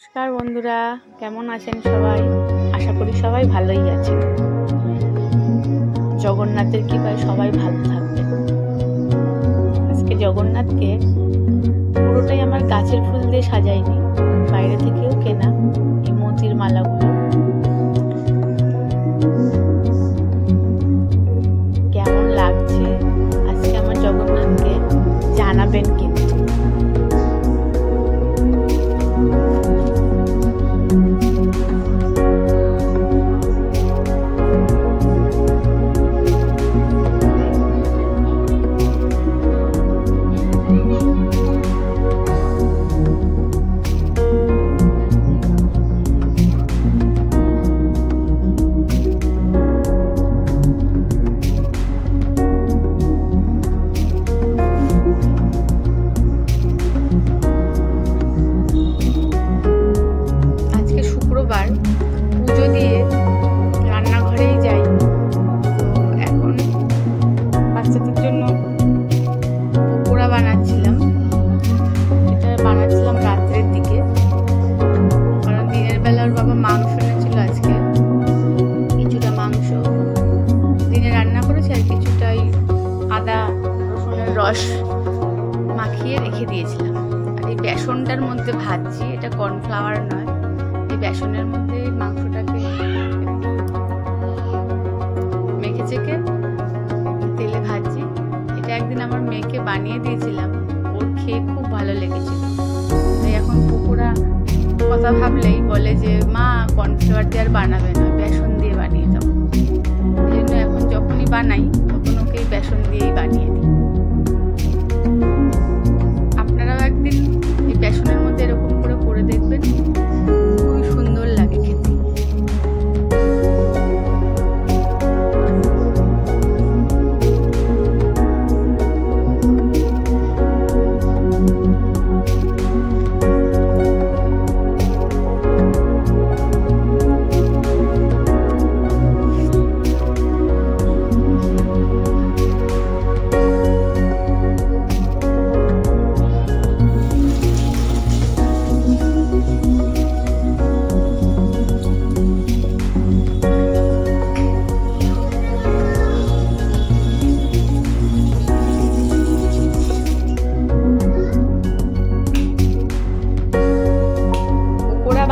নমস্কার বন্ধুরা, কেমন আছেন সবাই? আশা করি সবাই ভালোই আছেন। জগন্নাথের কৃপায় সবাই ভালো থাকবেন। আজকে জগন্নাথকে পুরোটাই আমার গাছের ফুল দিয়ে সাজাইনি, বাইরে থেকেও কেনা এই মতির মালাগুলো। কেমন লাগছে আজকে আমার জগন্নাথকে জানাবেন কিন্তু। পুজো দিয়ে রান্নাঘরেই যাই। এখন বাচ্চাদের জন্য পকোড়া বানাচ্ছিলাম। এটা বানাচ্ছিলাম রাত্রের দিকে, কারণ দিনের বেলা ওর বাবা মাংস এনেছিল। আজকে কিছুটা মাংস দিনে রান্না করেছি, আর কিছুটাই আদা রসুনের রস মাখিয়ে রেখে দিয়েছিলাম। আর এই বেসনটার মধ্যে ভাজছি, এটা কর্নফ্লাওয়ার নয়। এই বেসনের মধ্যে মাংসটাকে একটু মেখে চেখে তেলে ভাজছি। এটা একদিন আমার মেয়েকে বানিয়ে দিয়েছিলাম, ওর খেয়ে খুব ভালো লেগেছিল। তাই এখন পকোড়া কথা ভাবলেই বলে যে মা কর্নফ্লাওয়ার দিয়ে আর বানাবে না, বেসন দিয়ে বানিয়ে দাও। এই জন্য এখন যখনই বানাই তখন ওকে বেসন দিয়েই বানিয়ে দিই। আপনারাও একদিন এই বেসনের মধ্যে এরকম করে দেখবেন, খুবই সুন্দর লাগে খেতে।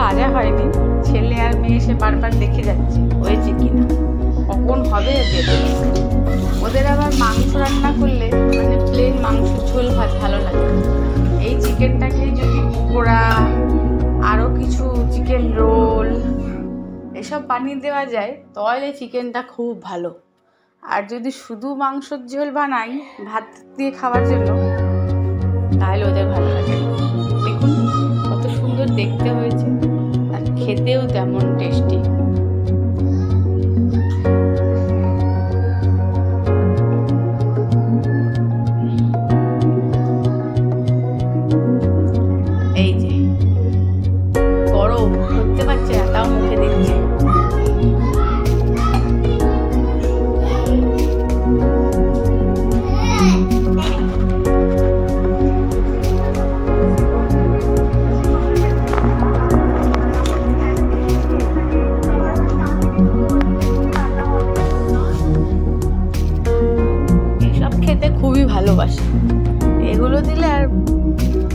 ভাজা হয়নি, ছেলে আর মেয়ে এসে বারবার দেখে যাচ্ছে হয়েছে কিনা, কখন হবে দেবে। ওদের আবার মাংস রান্না করলে মানে প্লেন মাংস ঝোল ভাত ভালো লাগে। এই চিকেনটাকে যদি পকোড়া আরও কিছু চিকেন রোল এসব বানিয়ে দেওয়া যায় তাহলে চিকেনটা খুব ভালো। আর যদি শুধু মাংসর ঝোল বানাই ভাত দিয়ে খাওয়ার জন্য তাহলে ওদের ভালো লাগে। দেখুন কত সুন্দর দেখতে হয়েছে, আর খেতেও তেমন টেস্টি। এই যে গরম ধরতে পারছে না, তাও মুখে দিচ্ছে। খুবই ভালোবাসে, এগুলো দিলে আর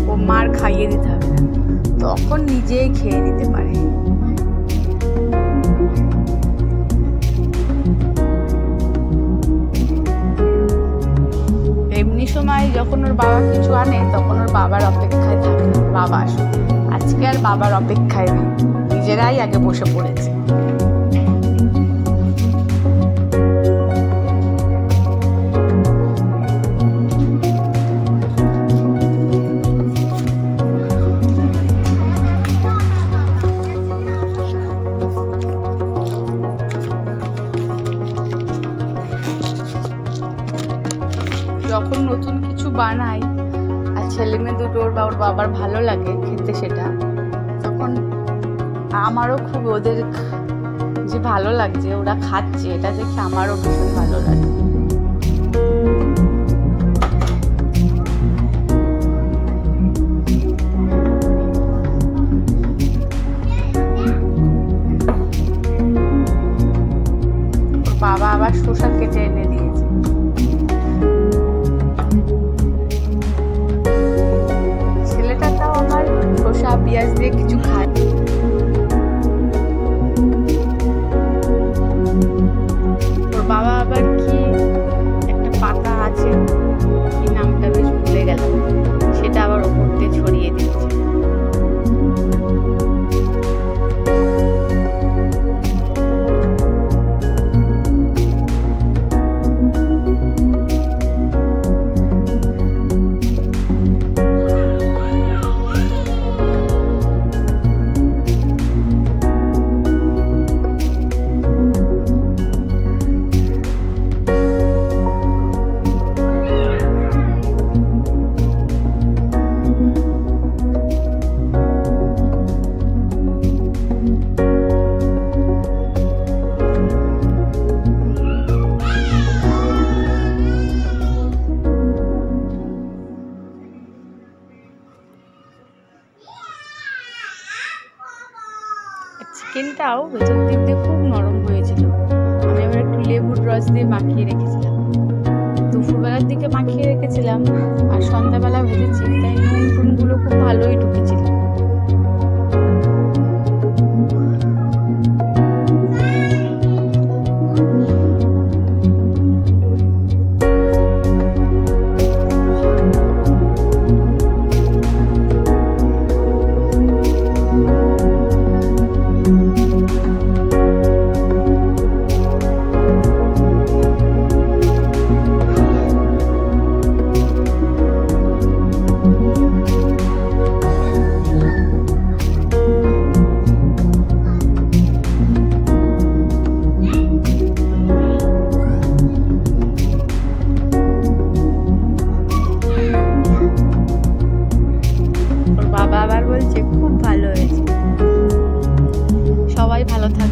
ও মার খাইয়ে দিতে হবে না, তখন নিজেই খেয়ে নিতে পারে। এমনি সময় যখন ওর বাবা কিছু আনে তখন ওর বাবার অপেক্ষায় থাকে, বাবা আসুক। আজকে আর বাবার অপেক্ষায় নেই, নিজেরাই আগে বসে পড়েছে। যখন নতুন কিছু বানাই আর ছেলে মেয়ে দুটোর বা ওর বাবার ভালো লাগে খেতে সেটা, তখন আমারও খুব ওদের যে ভালো লাগছে, ওরা খাচ্ছে এটা দেখে আমারও ভীষণ ভালো লাগে। শসা কেটে এনে দিয়েছে। ছেলেটা তাও আমার শসা পেঁয়াজ দিয়ে কিছু খায়। ওর বাবা আবার কি একটা পাতা আছে, কি নামটা বেশ ভুলে গেলাম, সেটা আবার ওপর দিয়ে ছড়িয়ে দিচ্ছে। চিকেনটাও ভেতর দিক দিয়ে খুব নরম হয়েছিল। আমি আবার একটু লেবুর রস দিয়ে মাখিয়ে রেখেছিলাম, দুপুরবেলার দিকে মাখিয়ে রেখেছিলাম আর সন্ধ্যাবেলা ভেজেছি, তাই নুন টুনগুলো খুব ভালোই ঢুকেছিল। আবার বলছে খুব ভালো হয়েছে। সবাই ভালো থাকে।